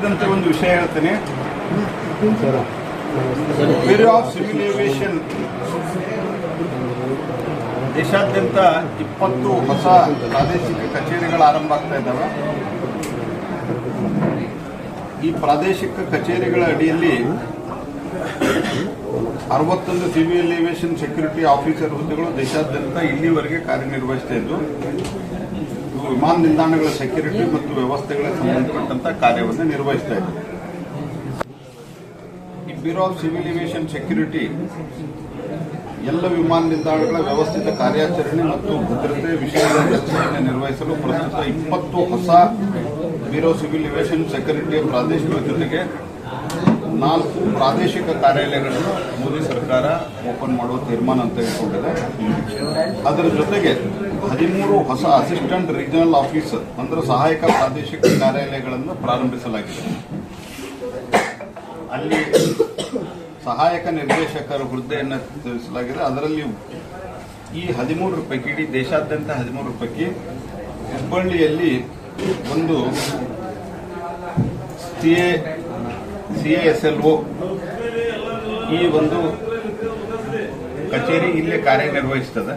ಒಂದು ವಿಷಯ ಹೇಳ್ತೇನೆ. ಬ್ಯೂರೋ ಆಫ್ ಸಿವಿಲ್ ಏವಿಯೇಷನ್ ದೇಶಾದ್ಯಂತ 20 ಹೊಸ ಪ್ರಾದೇಶಿಕ ಕಚೇರಿಗಳು ಆರಂಭ ಆಗ್ತಾ ಇದ್ದಾವೆ. ಈ ಪ್ರಾದೇಶಿಕ ಕಚೇರಿಗಳ ಅಡಿಯಲ್ಲಿ 61 ಸಿವಿಲ್ ಏವಿಯೇಷನ್ ಸೆಕ್ಯೂರಿಟಿ ಆಫೀಸರ್ ಹುದ್ದೆಗಳು ದೇಶಾದ್ಯಂತ ಇಲ್ಲಿವರೆಗೆ ಕಾರ್ಯನಿರ್ವಹಿಸ್ತಾ ಇದ್ದು ವಿಮಾನ ನಿಲ್ದಾಣಗಳ ಸೆಕ್ಯೂರಿಟಿ ಮತ್ತು ವ್ಯವಸ್ಥೆಗಳಿಗೆ ಸಂಬಂಧಪಟ್ಟಂತ ಕಾರ್ಯವನ್ನು ನಿರ್ವಹಿಸ್ತಾ ಇದೆ. ಈ bureau of civil aviation security ಎಲ್ಲ ವಿಮಾನ ನಿಲ್ದಾಣಗಳ ವ್ಯವಸ್ಥಿತ ಕಾರ್ಯಾಚರಣೆ ಮತ್ತು ಭದ್ರತೆ ವಿಷಯದ ಕೆಲಸವನ್ನು ನಿರ್ವಹಿಸಲು ಪ್ರಸ್ತುತ 20 ಹೊಸ ಬ್ಯೂರೋ ಸಿವಿಲ್ ಏವಿಯೇಷನ್ ಸೆಕ್ಯೂರಿಟಿಯ ಪ್ರಾದೇಶಿಕ ಜೊತೆಗೆ 4 ಪ್ರಾದೇಶಿಕ ಕಾರ್ಯಾಲಯಗಳನ್ನು ಮೋದಿ ಸರ್ಕಾರ ಓಪನ್ ಮಾಡುವ ತೀರ್ಮಾನ ತೆಗೆದುಕೊಂಡಿದೆ. ಅದರ ಜೊತೆಗೆ 13 ಹೊಸ ಅಸಿಸ್ಟೆಂಟ್ ರೀಜನಲ್ ಆಫೀಸರ್ ಅಂದರೆ ಸಹಾಯಕ ಪ್ರಾದೇಶಿಕ ಕಾರ್ಯಾಲಯಗಳನ್ನು ಪ್ರಾರಂಭಿಸಲಾಗಿದೆ. ಅಲ್ಲಿ ಸಹಾಯಕ ನಿರ್ದೇಶಕರ ಹುದ್ದೆಯನ್ನು ತಿಳಿಸಲಾಗಿದೆ. ಅದರಲ್ಲಿ ಈ 13 ಪೈಕಿ ಇಡೀ ದೇಶಾದ್ಯಂತ 13 ಪೈಕಿ ಹುಬ್ಬಳ್ಳಿಯಲ್ಲಿ ಒಂದು CASLO ಈ ಒಂದು ಕಚೇರಿ ಇಲ್ಲೇ ಕಾರ್ಯನಿರ್ವಹಿಸುತ್ತದೆ.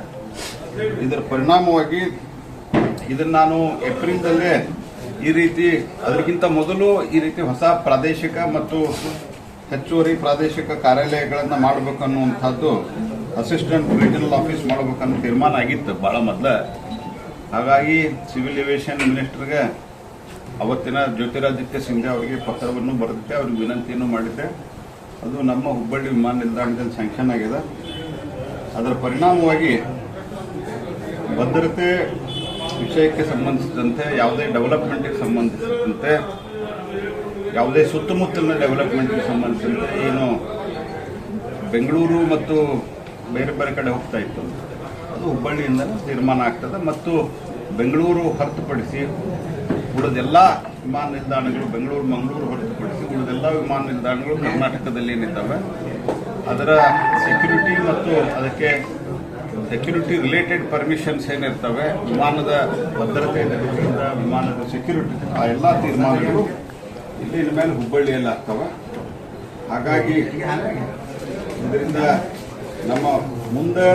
ಇದರ ಪರಿಣಾಮವಾಗಿ ಇದನ್ನು ನಾನು ಏಪ್ರಿಲ್ದಲ್ಲೇ ಈ ರೀತಿ ಅದಕ್ಕಿಂತ ಮೊದಲು ಈ ರೀತಿ ಹೊಸ ಪ್ರಾದೇಶಿಕ ಮತ್ತು ಹೆಚ್ಚುವರಿ ಪ್ರಾದೇಶಿಕ ಕಾರ್ಯಾಲಯಗಳನ್ನು ಮಾಡಬೇಕನ್ನುವಂಥದ್ದು ಅಸಿಸ್ಟೆಂಟ್ ರೀಜನಲ್ ಆಫೀಸ್ ಮಾಡಬೇಕನ್ನೋ ತೀರ್ಮಾನ ಆಗಿತ್ತು ಭಾಳ ಮೊದಲ. ಹಾಗಾಗಿ ಸಿವಿಲ್ ಏವಿಯೇಷನ್ ಮಿನಿಸ್ಟರ್ಗೆ ಅವತ್ತಿನ ಜ್ಯೋತಿರಾದಿತ್ಯ ಸಿಂಧ್ಯಾ ಅವರಿಗೆ ಪತ್ರವನ್ನು ಬರೆದಿದ್ದೆ, ಅವ್ರಿಗೆ ವಿನಂತಿಯನ್ನು ಮಾಡಿದ್ದೆ. ಅದು ನಮ್ಮ ಹುಬ್ಬಳ್ಳಿ ವಿಮಾನ ನಿಲ್ದಾಣದಲ್ಲಿ ಸ್ಯಾಂಕ್ಷನ್ ಆಗಿದೆ. ಅದರ ಪರಿಣಾಮವಾಗಿ ಭದ್ರತೆ ವಿಷಯಕ್ಕೆ ಸಂಬಂಧಿಸಿದಂತೆ ಯಾವುದೇ ಡೆವಲಪ್ಮೆಂಟ್ಗೆ ಸಂಬಂಧಿಸಿದಂತೆ ಯಾವುದೇ ಸುತ್ತಮುತ್ತಲಿನ ಡೆವಲಪ್ಮೆಂಟ್ಗೆ ಸಂಬಂಧಿಸಿದಂತೆ ಏನು ಬೆಂಗಳೂರು ಮತ್ತು ಬೇರೆ ಬೇರೆ ಕಡೆ ಹೋಗ್ತಾ ಇತ್ತು ಅದು ಹುಬ್ಬಳ್ಳಿಯಿಂದ ತೀರ್ಮಾನ ಆಗ್ತದೆ. ಮತ್ತು ಬೆಂಗಳೂರು ಹೊರತುಪಡಿಸಿ ಉಳಿದೆಲ್ಲ ವಿಮಾನ ನಿಲ್ದಾಣಗಳು ಮಂಗಳೂರು ಹೊರತುಪಡಿಸಿ ಉಳಿದೆಲ್ಲ ವಿಮಾನ ನಿಲ್ದಾಣಗಳು ಕರ್ನಾಟಕದಲ್ಲಿ ಏನಿದ್ದಾವೆ ಅದರ ಸೆಕ್ಯೂರಿಟಿ ಮತ್ತು ಅದಕ್ಕೆ ಸೆಕ್ಯೂರಿಟಿ ರಿಲೇಟೆಡ್ ಪರ್ಮಿಷನ್ಸ್ ಏನಿರ್ತವೆ, ವಿಮಾನದ ಭದ್ರತೆ ದೃಷ್ಟಿಯಿಂದ ವಿಮಾನದ ಸೆಕ್ಯೂರಿಟಿ ಆ ಎಲ್ಲ ತೀರ್ಮಾನಗಳು ಇಲ್ಲಿ ಮೇಲೆ ಹುಬ್ಬಳ್ಳಿಯಲ್ಲಿ ಆಗ್ತವೆ. ಹಾಗಾಗಿ ಇದರಿಂದ ನಮ್ಮ ಮುಂದೆ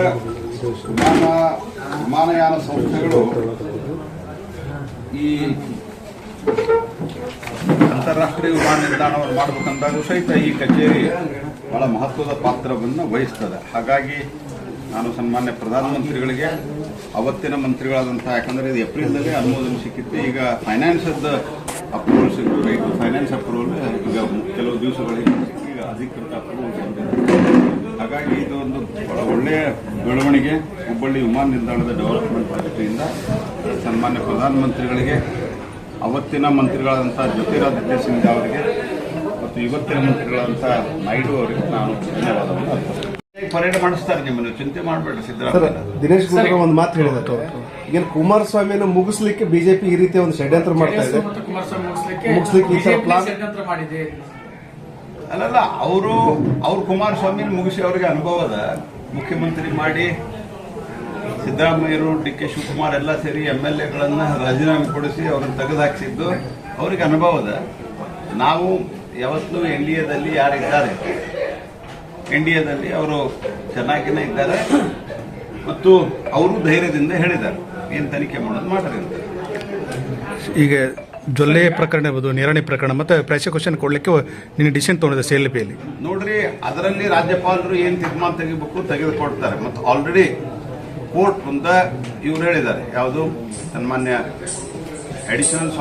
ವಿಮಾನಯಾನ ಸಂಸ್ಥೆಗಳು ಈ ಅಂತಾರಾಷ್ಟ್ರೀಯ ವಿಮಾನ ನಿಲ್ದಾಣವನ್ನು ಮಾಡಬೇಕಂತಾಗೂ ಸಹಿತ ಈ ಕಚೇರಿ ಬಹಳ ಮಹತ್ವದ ಪಾತ್ರವನ್ನು ವಹಿಸ್ತದೆ. ಹಾಗಾಗಿ ನಾನು ಸನ್ಮಾನ್ಯ ಪ್ರಧಾನಮಂತ್ರಿಗಳಿಗೆ ಅವತ್ತಿನ ಮಂತ್ರಿಗಳಾದಂಥ, ಯಾಕಂದರೆ ಇದು ಏಪ್ರಿಲ್ದಲ್ಲಿ ಅನುಮೋದನೆ ಸಿಕ್ಕಿತ್ತು, ಈಗ ಫೈನಾನ್ಸದ ಅಪ್ರೂವಲ್ ಸಿಕ್ಕಿತು, ರೈಟ್ ಫೈನಾನ್ಸ್ ಅಪ್ರೂವಲ್ ಈಗ ಕೆಲವು ದಿವಸಗಳಿಗೆ ಈಗ ಅಧಿಕೃತ ಅಪ್ರೂವಲ್ ಬಂದಿದೆ. ಹಾಗಾಗಿ ಇದು ಒಂದು ಬಹಳ ಒಳ್ಳೆಯ ಬೆಳವಣಿಗೆ ಹುಬ್ಬಳ್ಳಿ ವಿಮಾನ ನಿಲ್ದಾಣದ ಡೆವಲಪ್ಮೆಂಟ್ ದೃಷ್ಟಿಯಿಂದ ಸನ್ಮಾನ್ಯ ಪ್ರಧಾನಮಂತ್ರಿಗಳಿಗೆ, ಅವತ್ತಿನ ಮಂತ್ರಿಗಳಾದಂಥ ಜ್ಯೋತಿರಾದಿತ್ಯ ಸಿಂಧ್ಯಾ ಅವರಿಗೆ ಮತ್ತು ಇವತ್ತಿನ ಮಂತ್ರಿಗಳಾದಂಥ ನಾಯ್ಡು ಅವರಿಗೆ ನಾನು ಧನ್ಯವಾದವನ್ನು ಅರ್ಪಿಸ್ತೇನೆ. ಪರೇಡ್ ಮಾಡಿಸ್ತಾರೆ, ನಿಮ್ಮನ್ನು ಚಿಂತೆ ಮಾಡಬೇಡಿ. ಸಿದ್ದರಾಮಯ್ಯ ದಿನೇಶ್ ಗುಂಡೂರಾವ್ ಒಂದು ಮಾತು ಹೇಳಿದ, ಈಗ ಕುಮಾರಸ್ವಾಮಿಯನ್ನು ಮುಗಿಸ್ಲಿಕ್ಕೆ ಬಿಜೆಪಿ ಈ ರೀತಿ ಒಂದು ಷಡ್ಯಂತ್ರ ಮಾಡ್ತಾ ಇದೆ, ಮುಗಿಸ್ಲಿಕ್ಕೆ ಈ ತರ ಪ್ಲಾನ್ ಮಾಡಿದೆ. ಅಲ್ಲಲ್ಲ, ಅವ್ರು ಕುಮಾರಸ್ವಾಮಿನ ಮುಗಿಸಿ ಅವರಿಗೆ ಅನುಭವ ಅದ. ಮುಖ್ಯಮಂತ್ರಿ ಮಾಡಿ ಸಿದ್ದರಾಮಯ್ಯರು, DK ಶಿವಕುಮಾರ್ ಎಲ್ಲ ಸೇರಿ MLAಗಳನ್ನ ರಾಜೀನಾಮೆ ಕೊಡಿಸಿ ಅವ್ರನ್ನ ತೆಗೆದುಹಾಕಿಸಿದ್ದು ಅವ್ರಿಗೆ ಅನುಭವ ಅದ. ನಾವು ಯಾವತ್ತೂ NDAದಲ್ಲಿ ಯಾರಿದ್ದಾರೆ, NDAದಲ್ಲಿ ಅವರು ಚೆನ್ನಾಗಿನೇ ಇದ್ದಾರೆ ಮತ್ತು ಅವರು ಧೈರ್ಯದಿಂದ ಹೇಳಿದ್ದಾರೆ ಏನು ತನಿಖೆ ಮಾಡೋದು ಮಾಡ್ರಿ ಅಂತ. ಈಗ ಜೊಲ್ಲೆ ಪ್ರಕರಣ ಇರ್ಬೋದು, ನೇರಣಿ ಪ್ರಕರಣ ಮತ್ತು ಪ್ರಾಸಿಕ್ಯೂಷನ್ ಕೊಡಲಿಕ್ಕೆ ನಿನ್ನ ಡಿಸಿಷನ್ ತೊಗೊಂಡಿದೆ CLPಯಲ್ಲಿ ನೋಡ್ರಿ. ಅದರಲ್ಲಿ ರಾಜ್ಯಪಾಲರು ಏನು ತೀರ್ಮಾನ ತೆಗೆದುಕೊಡ್ತಾರೆ. ಮತ್ತು ಆಲ್ರೆಡಿ ಕೋರ್ಟ್ ಮುಂದೆ ಇವ್ರು ಹೇಳಿದ್ದಾರೆ, ಯಾವುದು ಸನ್ಮಾನ್ಯ ಅಡಿಷನಲ್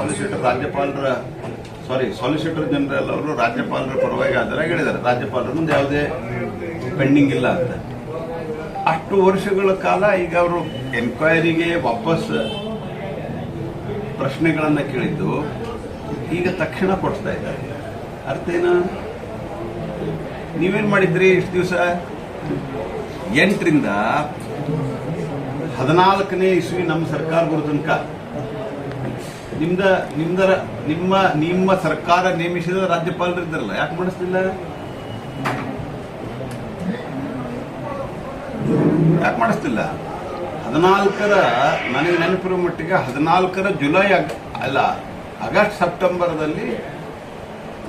ಸಾಲಿಸಿಟರ್ ಜನರಲ್ ಅವರು ರಾಜ್ಯಪಾಲರ ಪರವಾಗಿ ಅದರಾಗ ಹೇಳಿದ್ದಾರೆ, ರಾಜ್ಯಪಾಲರ ಮುಂದೆ ಯಾವುದೇ ಪೆಂಡಿಂಗ್ ಇಲ್ಲ ಅಂತ. ಅಷ್ಟು ವರ್ಷಗಳ ಕಾಲ ಈಗ ಅವರು ಎನ್ಕ್ವೈರಿಗೆ ವಾಪಸ್ ಪ್ರಶ್ನೆಗಳನ್ನು ಕೇಳಿದ್ದು ಈಗ ತಕ್ಷಣ ಕೊಡ್ತಾ ಇದ್ದಾರೆ. ಅರ್ಥ ಏನ? ನೀವೇನ್ ಮಾಡಿದ್ರಿ ಇಷ್ಟು ದಿವಸ? 8ರಿಂದ 14ನೇ ಇಸ್ವಿ ನಮ್ಮ ಸರ್ಕಾರ ಬರೋ ತನಕ ನಿಮ್ಮ ಸರ್ಕಾರ ನೇಮಿಸಿದ ರಾಜ್ಯಪಾಲರು ಇದ್ದಾರಲ್ಲ, ಯಾಕೆ ಮಾಡಿಸ್ತಿಲ್ಲ? ಯಾಕೆ ಮಾಡಿಸ್ತಿಲ್ಲ? 14ರ ನನಗೆ ನೆನಪಿರೋ ಮಟ್ಟಿಗೆ 14ರ ಜುಲೈ ಅಲ್ಲ ಆಗಸ್ಟ್ ಸೆಪ್ಟೆಂಬರ್ದಲ್ಲಿ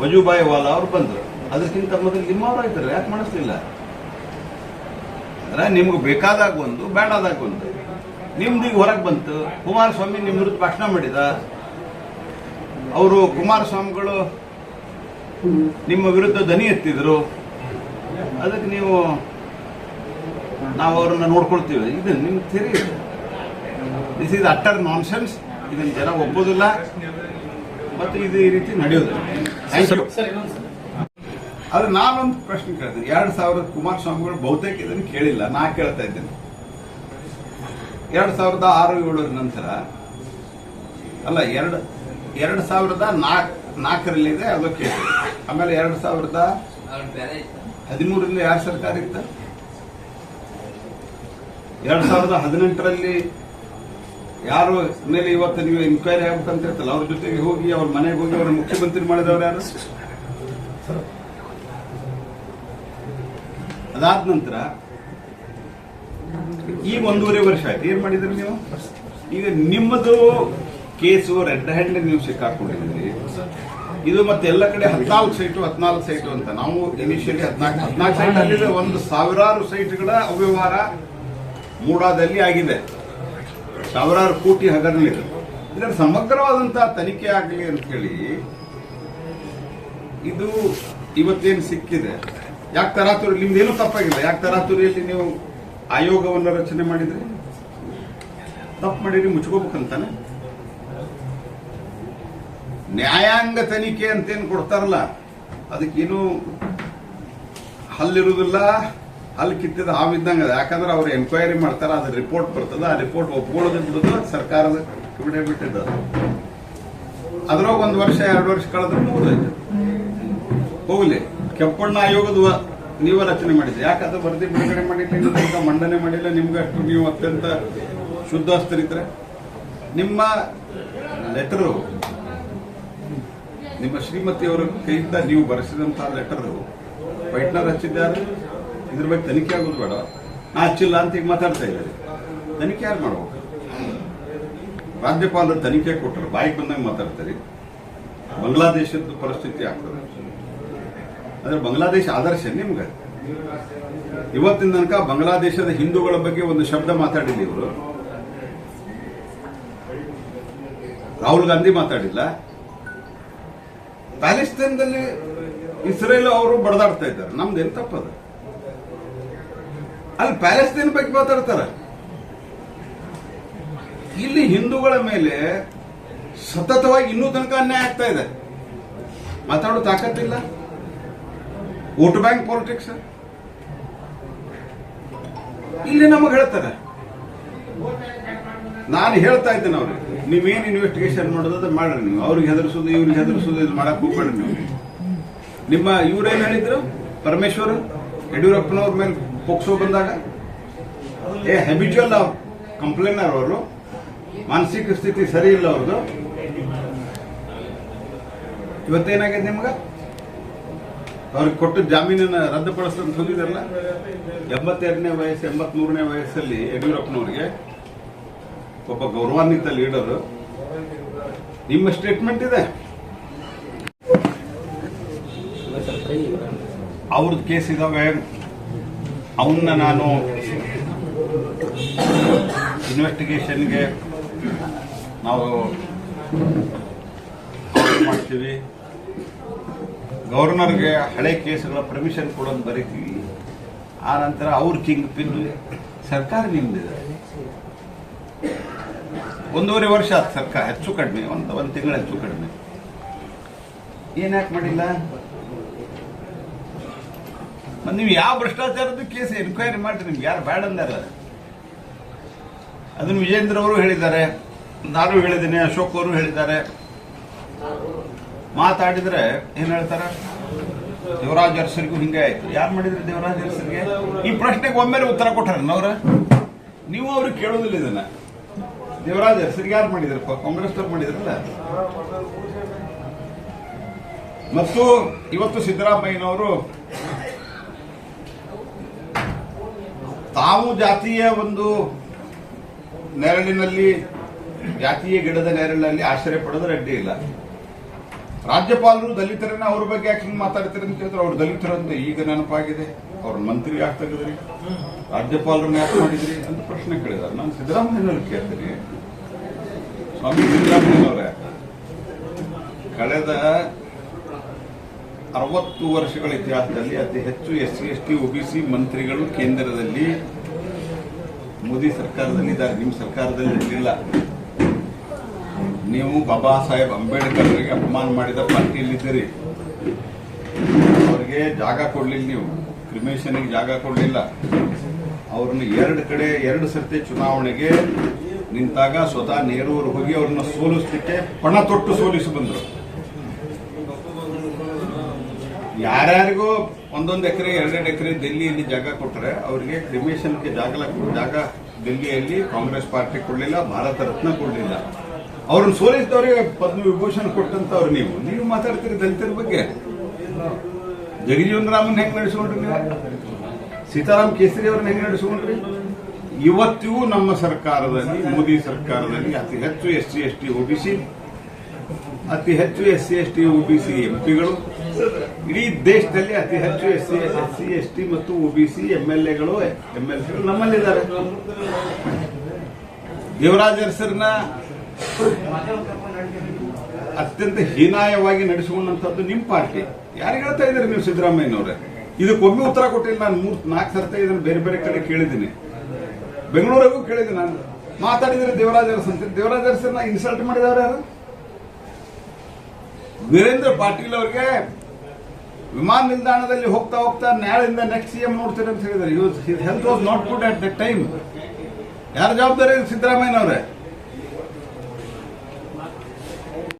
ವಜೂಭಾಯಿ ವಾಲಾ ಅವರು ಬಂದರು. ಅದಕ್ಕಿಂತ ಮೊದಲು ನಿಮ್ಮವ್ರು ಇದ್ದಾರೆ, ಯಾಕೆ ಮಾಡಿಸ್ಲಿಲ್ಲ? ಅಂದ್ರೆ ನಿಮ್ಗೆ ಬೇಕಾದಾಗ ಒಂದು, ಬೇಡಾದಾಗ ಒಂದು. ನಿಮ್ದೀಗ ಹೊರಗೆ ಬಂತು. ಕುಮಾರಸ್ವಾಮಿ ನಿಮ್ಮ ವಿರುದ್ಧ ಭಾಷಣ ಮಾಡಿದ. ಅವರು ಕುಮಾರಸ್ವಾಮಿಗಳು ನಿಮ್ಮ ವಿರುದ್ಧ ದನಿ ಎತ್ತಿದ್ರು. ಅದಕ್ಕೆ ನಾವು ಅವರನ್ನ ನೋಡ್ಕೊಳ್ತೀವಿ. ಇದು ನಿಮ್ಗೆ ಥಿಯರಿ ಇದೆ. This is utter nonsense. ಇದನ್ನು ಜನ ಒಪ್ಪೋದಿಲ್ಲ ಮತ್ತು ಇದು ಈ ರೀತಿ ನಡೆಯೋದಿಲ್ಲ. Thank you. ಆದ್ರೆ ನಾನೊಂದು ಪ್ರಶ್ನೆ ಕೇಳ್ತೀನಿ. 2000 ಕುಮಾರಸ್ವಾಮಿಗಳು ಬಹುತೇಕ ಇದನ್ನು ಕೇಳಿಲ್ಲ, ನಾ ಕೇಳ್ತಾ ಇದ್ದೇನೆ. 2006-7 ನಂತರ ಅಲ್ಲ, 2004 ಅದು ಕೇಳಿ. ಆಮೇಲೆ 2013 ಯಾರ ಸರ್ಕಾರ ಇತ್ತು? 2018 ಯಾರು ಮೇಲೆ ಇವತ್ತು ನೀವು ಎನ್ಕ್ವೈರಿ ಆಗ್ಬೇಕಂತ ಇರ್ತಲ್ಲ, ಅವ್ರ ಜೊತೆಗೆ ಹೋಗಿ ಅವ್ರ ಮನೆಗೆ ಹೋಗಿ ಅವ್ರ ಮುಖ್ಯಮಂತ್ರಿ ಮಾಡಿದವ್ರು ಯಾರು? ಅದಾದ ನಂತರ ಈಗ 1.5 ವರ್ಷ ಆಯ್ತು. ಏನ್ ಮಾಡಿದ್ರಿ ನೀವು? ಈಗ ನಿಮ್ಮದು ಕೇಸು ರೆಡ್ ಹ್ಯಾಂಡ್ ನೀವು ಸಿಕ್ಕಾಕೊಂಡಿದ್ದೀರಿ. ಇದು ಮತ್ತೆ ಎಲ್ಲ ಕಡೆ 14 ಸೈಟು ಅಂತ. ನಾವು ಇನಿಷಿಯಲಿ 14 ಸೈಟ್ ಅಲ್ಲಿದೆ. 1,000 ಸೈಟ್ಗಳ ಅವ್ಯವಹಾರ ಮೂಡಾದಲ್ಲಿ ಆಗಿದೆ. 1,000 ಕೋಟಿ ಹಗರಣವಿದೆ. ಇದರ ಸಮಗ್ರವಾದಂತಹ ತನಿಖೆ ಆಗಲಿ ಅಂತ ಹೇಳಿ ಇದು ಇವತ್ತೇನು ಸಿಕ್ಕಿದೆ. ಯಾಕೆ ತರಾತುರಿ? ನಿಮ್ದೇನು ತಪ್ಪಾಗಿಲ್ಲ. ಯಾಕೆ ತರಾತುರಿಯಲ್ಲಿ ನೀವು ಆಯೋಗವನ್ನು ರಚನೆ ಮಾಡಿದ್ರಿ? ತಪ್ಪು ಮಾಡಿರಿ, ಮುಚ್ಕೋಬೇಕಂತಾನೆ. ನ್ಯಾಯಾಂಗ ತನಿಖೆ ಅಂತೇನು ಕೊಡ್ತಾರಲ್ಲ, ಅದಕ್ಕೇನು ಹಲ್ಲಿರುವುದಿಲ್ಲ, ಹಲ್ಲು ಕಿತ್ತಿದ ಹಾವಿದ್ದಂಗೆ. ಯಾಕಂದ್ರೆ ಅವ್ರು ಎನ್ಕ್ವೈರಿ ಮಾಡ್ತಾರ, ಅದ್ರ ರಿಪೋರ್ಟ್ ಬರ್ತದ. ಆ ರಿಪೋರ್ಟ್ ಒಪ್ಕೊಳ್ಳೋದು ಬಿಡುದು ಸರ್ಕಾರದ ಬಿಡೇ ಬಿಟ್ಟಿದ್ದ. ಅದ್ರಾಗ 1 ವರ್ಷ 2 ವರ್ಷ ಕಳೆದ್ರೆ ಮುಗಿದೋಯ್ತು. ಹೋಗ್ಲಿ. ಕೆಂಪಣ್ಣ ಆಯೋಗದ ನೀವ ರಚನೆ ಮಾಡಿದ್ರಿ. ಯಾಕಂದ್ರೆ ವರದಿ ಬಿಡುಗಡೆ ಮಾಡಿಲ್ಲ, ನಿಮ್ಗೆ ಮಂಡನೆ ಮಾಡಿಲ್ಲ. ನಿಮ್ಗೆ ಅಷ್ಟು ನೀವು ಅತ್ಯಂತ ಶುದ್ಧಸ್ಥರಿದ್ರೆ ನಿಮ್ಮ ಲೆಟರು, ನಿಮ್ಮ ಶ್ರೀಮತಿಯವರ ಕೈಯಿಂದ ನೀವು ಬರೆಸಿದಂತಹ ಲೆಟರು ವೈಟ್ನರ್ ಹಚ್ಚಿದ್ದಾರೆ. ಇದ್ರ ಬಗ್ಗೆ ತನಿಖೆ ಆಗೋದು ಬೇಡ, ನಾ ಹಚ್ಚಿಲ್ಲ ಅಂತ ಈಗ ಮಾತಾಡ್ತಾ ಇದ್ದಾರೆ. ತನಿಖೆ ಯಾರು ಮಾಡ್ಬೇಕು? ರಾಜ್ಯಪಾಲರು ತನಿಖೆ ಕೊಟ್ಟರು, ಬಾಯಿಗೆ ಬಂದಂಗೆ ಮಾತಾಡ್ತಾರೆ. ಬಾಂಗ್ಲಾದೇಶದ ಪರಿಸ್ಥಿತಿ ಆಗ್ತದೆ. ಆದ್ರೆ ಬಾಂಗ್ಲಾದೇಶ ಆದರ್ಶ ನಿಮ್ಗೆ. ಇವತ್ತಿನ ತನಕ ಬಾಂಗ್ಲಾದೇಶದ ಹಿಂದೂಗಳ ಬಗ್ಗೆ ಒಂದು ಶಬ್ದ ಮಾತಾಡಿಲ್ಲ ಇವರು. ರಾಹುಲ್ ಗಾಂಧಿ ಮಾತಾಡಿಲ್ಲ. ಪ್ಯಾಲೆಸ್ತೈನ್ದಲ್ಲಿ ಇಸ್ರೇಲ್ ಅವರು ಬಡದಾಡ್ತಾ ಇದ್ದಾರೆ. ನಮ್ದೇನು ತಪ್ಪದ? ಅಲ್ಲಿ ಪ್ಯಾಲೆಸ್ತೈನ್ ಬಗ್ಗೆ ಮಾತಾಡ್ತಾರ. ಇಲ್ಲಿ ಹಿಂದೂಗಳ ಮೇಲೆ ಸತತವಾಗಿ ಇನ್ನೂ ತನಕ ಅನ್ಯಾಯ ಆಗ್ತಾ ಇದೆ. ಮಾತಾಡೋ ತಾಕತ್ತಿಲ್ಲ. ವೋಟ್ ಬ್ಯಾಂಕ್ ಪಾಲಿಟಿಕ್ಸ್ ಇಲ್ಲಿ ನಮಗೆ ಹೇಳ್ತಾರೆ. ನಾನು ಹೇಳ್ತಾ ಇದ್ದೇನೆ ಅವ್ರಿಗೆ, ನೀವೇನು ಇನ್ವೆಸ್ಟಿಗೇಷನ್ ಮಾಡೋದು ಮಾಡ್ರಿ. ನೀವು ಅವ್ರಿಗೆ ಹೆದರ್ಸೋದು ಇವ್ರಿಗೆ ಹೆದರ್ಸೋದು ಇದು ಮಾಡಕ್ ಹೋಗ್ಬೇಡ್ರಿ. ನೀವು ನಿಮ್ಮ ಇವ್ರೇನ್ ಹೇಳಿದ್ರು, ಪರಮೇಶ್ವರ್ ಯಡಿಯೂರಪ್ಪನವ್ರ ಮೇಲೆ ಪೋಕ್ಸೋ ಬಂದಾಗ ಹ್ಯಾಬಿಚುವಲ್ ಕಂಪ್ಲೇನರ್ ಅವರು, ಮಾನಸಿಕ ಸ್ಥಿತಿ ಸರಿ ಇಲ್ಲ ಅವ್ರದ್ದು. ಇವತ್ತೇನಾಗಿದೆ ನಿಮ್ಗ? ಅವ್ರಿಗೆ ಕೊಟ್ಟು ಜಾಮೀನನ್ನ ರದ್ದುಪಡಿಸ್ತಂತ ಹೋಗಿದಾರಲ್ಲ. 82ನೇ ವಯಸ್ಸು 83ನೇ ವಯಸ್ಸಲ್ಲಿ ಯಡಿಯೂರಪ್ಪನವ್ರಿಗೆ ಒಬ್ಬ ಗೌರವಾನ್ವಿತ ಲೀಡರ್. ನಿಮ್ಮ ಸ್ಟೇಟ್ಮೆಂಟ್ ಇದೆ. ಅವ್ರದ್ದು ಕೇಸ್ ಇದಾವೆ. ಅವನ್ನ ನಾನು ಇನ್ವೆಸ್ಟಿಗೇಷನ್ಗೆ ನಾವು ಮಾಡ್ತೀವಿ. ಗವರ್ನರ್ಗೆ ಹಳೆ ಕೇಸುಗಳ ಪರ್ಮಿಷನ್ ಕೊಡೋದು ಬರೀತೀವಿ. ಆ ನಂತರ ಅವ್ರ ಕಿಂಗ್ ಪಿನ್. ಸರ್ಕಾರ ನಿಮ್ದಿದೆ. 1.5 ವರ್ಷ ಆಯ್ತು ಸರ್ಕಾರ, ಹೆಚ್ಚು ಕಡಿಮೆ, ಒಂದು ತಿಂಗಳು ಹೆಚ್ಚು ಕಡಿಮೆ. ಏನ್ಯಾಕೆ ಮಾಡಿಲ್ಲ? ನೀವು ಯಾವ ಭ್ರಷ್ಟಾಚಾರದ ಕೇಸ್ ಎನ್ಕ್ವೈರಿ ಮಾಡ್ರಿ. ನಿಮ್ಗೆ ಯಾರು ಬೇಡ ಅಂದಾರ? ಅದನ್ನು ವಿಜೇಂದ್ರ ಅವರು ಹೇಳಿದ್ದಾರೆ, ನಾನು ಹೇಳಿದ್ದೇನೆ, ಅಶೋಕ್ ಅವರು ಹೇಳಿದ್ದಾರೆ. ಮಾತಾಡಿದ್ರೆ ಏನ್ ಹೇಳ್ತಾರ? ದೇವರಾಜ್ ಅರಸರಿಗೂ ಹಿಂಗೆ ಆಯ್ತು. ಯಾರು ಮಾಡಿದ್ರಿ ದೇವರಾಜ್ ಅರಸರಿಗೆ? ಈ ಪ್ರಶ್ನೆಗೆ ಒಮ್ಮೆಲೆ ಉತ್ತರ ಕೊಟ್ಟಾರ ಅವ್ರ. ನೀವು ಅವ್ರಿಗೆ ಕೇಳೋದಿಲ್ಲ ಇದನ್ನ. ದೇವರಾಜ್ ಅರಸರಿಗೆ ಯಾರು ಮಾಡಿದ್ರು? ಕಾಂಗ್ರೆಸ್ನವ್ರು ಮಾಡಿದ್ರಲ್ಲ. ಮತ್ತು ಇವತ್ತು ಸಿದ್ದರಾಮಯ್ಯನವರು ತಾವು ಜಾತಿಯ ಒಂದು ನೆರಳಿನಲ್ಲಿ, ಜಾತಿಯ ಗಿಡದ ನೆರಳಿನಲ್ಲಿ ಆಶ್ರಯ ಪಡೋದು ಅಡ್ಡಿ ಇಲ್ಲ. ರಾಜ್ಯಪಾಲರು ದಲಿತರನ್ನ ಅವ್ರ ಬಗ್ಗೆ ಯಾಕೆ ಹಿಂಗೆ ಮಾತಾಡ್ತಾರೆ ಅಂತ ಹೇಳಿದ್ರೆ ಅವ್ರು ದಲಿತರು ಅಂತ ಈಗ ನೆನಪಾಗಿದೆ. ಅವ್ರ ಮಂತ್ರಿ ಯಾಕೆ ತೆಗೆದ್ರಿ, ರಾಜ್ಯಪಾಲರನ್ನ ಯಾಕೆ ಮಾಡಿದ್ರಿ ಅಂತ ಪ್ರಶ್ನೆ ಕೇಳಿದಾರೆ. ನಾನು ಸಿದ್ದರಾಮಯ್ಯನವ್ರು ಕೇಳ್ತೀನಿ, ಸ್ವಾಮಿ ಸಿದ್ದರಾಮಯ್ಯನವರೇ, ಕಳೆದ 60 ವರ್ಷಗಳ ಇತಿಹಾಸದಲ್ಲಿ ಅತಿ ಹೆಚ್ಚು SC ST OBC ಮಂತ್ರಿಗಳು ಕೇಂದ್ರದಲ್ಲಿ ಮೋದಿ ಸರ್ಕಾರದಲ್ಲಿ ಇದ್ದಾರೆ, ನಿಮ್ಮ ಸರ್ಕಾರದಲ್ಲಿ ಇರಲಿಲ್ಲ. ನೀವು ಬಾಬಾ ಸಾಹೇಬ್ ಅಂಬೇಡ್ಕರ್ ಅವರಿಗೆ ಅಪಮಾನ ಮಾಡಿದ ಪಾರ್ಟಿಯಲ್ಲಿದ್ದೀರಿ. ಅವರಿಗೆ ಜಾಗ ಕೊಡ್ಲಿಲ್ಲ, ನೀವು ಕ್ರಿಮೇಷನ್ಗೆ ಜಾಗ ಕೊಡ್ಲಿಲ್ಲ. ಅವ್ರನ್ನ 2 ಸರ್ತಿ ಚುನಾವಣೆಗೆ ನಿಂತಾಗ ಸ್ವತಃ ನೆಹರು ಅವರು ಹೋಗಿ ಅವ್ರನ್ನ ಸೋಲಿಸಲಿಕ್ಕೆ ಪಣ ತೊಟ್ಟು ಸೋಲಿಸಿ ಬಂದರು. ಯಾರ್ಯಾರಿಗೂ 1 ಎಕರೆ 2 ಎಕರೆ ಡೆಲ್ಲಿಯಲ್ಲಿ ಜಾಗ ಕೊಟ್ಟರೆ ಅವರಿಗೆ ಕ್ರಿಮೇಷನ್ಗೆ ಜಾಗ ಡೆಲ್ಲಿಯಲ್ಲಿ ಕಾಂಗ್ರೆಸ್ ಪಾರ್ಟಿ ಕೊಡಲಿಲ್ಲ, ಭಾರತ ರತ್ನ ಕೊಡಲಿಲ್ಲ. ಅವ್ರನ್ನ ಸೋಲಿಸಿದವರಿಗೆ ಪದ್ಮ ವಿಭೂಷಣ್ ಕೊಟ್ಟಂತವ್ರು. ನೀವು ಮಾತಾಡ್ತೀರಿ ದಲಿತರ ಬಗ್ಗೆ. ಜಗಜೀವನ್ ರಾಮನ್ ಹೆಂಗ್ ನಡೆಸ್ಕೊಂಡ್ರಿ ನೀವು? ಸೀತಾರಾಮ್ ಕೇಸರಿ ಅವ್ರನ್ನ ಹೆಂಗ್ ನಡೆಸ್ಕೊಂಡ್ರಿ? ಇವತ್ತಿಗೂ ನಮ್ಮ ಸರ್ಕಾರದಲ್ಲಿ, ಮೋದಿ ಸರ್ಕಾರದಲ್ಲಿ ಅತಿ ಹೆಚ್ಚು SC ST OBC, ಅತಿ ಹೆಚ್ಚು SC ST OBC ಎಂಪಿಗಳು, ಇಡೀ ದೇಶದಲ್ಲಿ ಅತಿ ಹೆಚ್ಚು SC ST ಮತ್ತು OBC MLAಗಳು MLCಗಳು ನಮ್ಮಲ್ಲಿದ್ದಾರೆ. ದೇವರಾಜ ಅರಸರನ್ನ ಅತ್ಯಂತ ಹೀನಾಯವಾಗಿ ನಡೆಸಿಕೊಂಡಂತದ್ದು ನಿಮ್ಮ ಪಾರ್ಟಿ. ಯಾರಿಗೆ ಹೇಳ್ತಾ ಇದ್ದೀರಿ ನೀವು ಸಿದ್ದರಾಮಯ್ಯನವರೇ? ಇದಕ್ಕೊಮ್ಮೆ ಉತ್ತರ ಕೊಟ್ಟಿಲ್ಲ. ನಾನು 3-4 ಸರ್ತಿ ಇದನ್ನು ಬೇರೆ ಬೇರೆ ಕಡೆ ಕೇಳಿದ್ದೀನಿ, ಬೆಂಗಳೂರಿಗೂ ಕೇಳಿದ್ದೀನಿ. ನಾನು ಮಾತಾಡಿದ್ರೆ ದೇವರಾಜ ಅರಸ್ ಅಂತ. ದೇವರಾಜ ಅರಸರನ್ನ ಇನ್ಸಲ್ಟ್ ಮಾಡಿದವರು ಯಾರು? ವೀರೇಂದ್ರ ಪಾಟೀಲ್ ಅವರಿಗೆ ವಿಮಾನ ನಿಲ್ದಾಣದಲ್ಲಿ ಹೋಗ್ತಾ ಹೋಗ್ತಾ ನಾಳೆಯಿಂದ ನೆಕ್ಸ್ಟ್ CM ನೋಡ್ತೀರಿ ಅಂತ ಹೇಳಿದ್ದಾರೆ. His health was not good at that time. ಯಾರ ಜವಾಬ್ದಾರಿ? ಸಿದ್ದರಾಮಯ್ಯನವರೇ.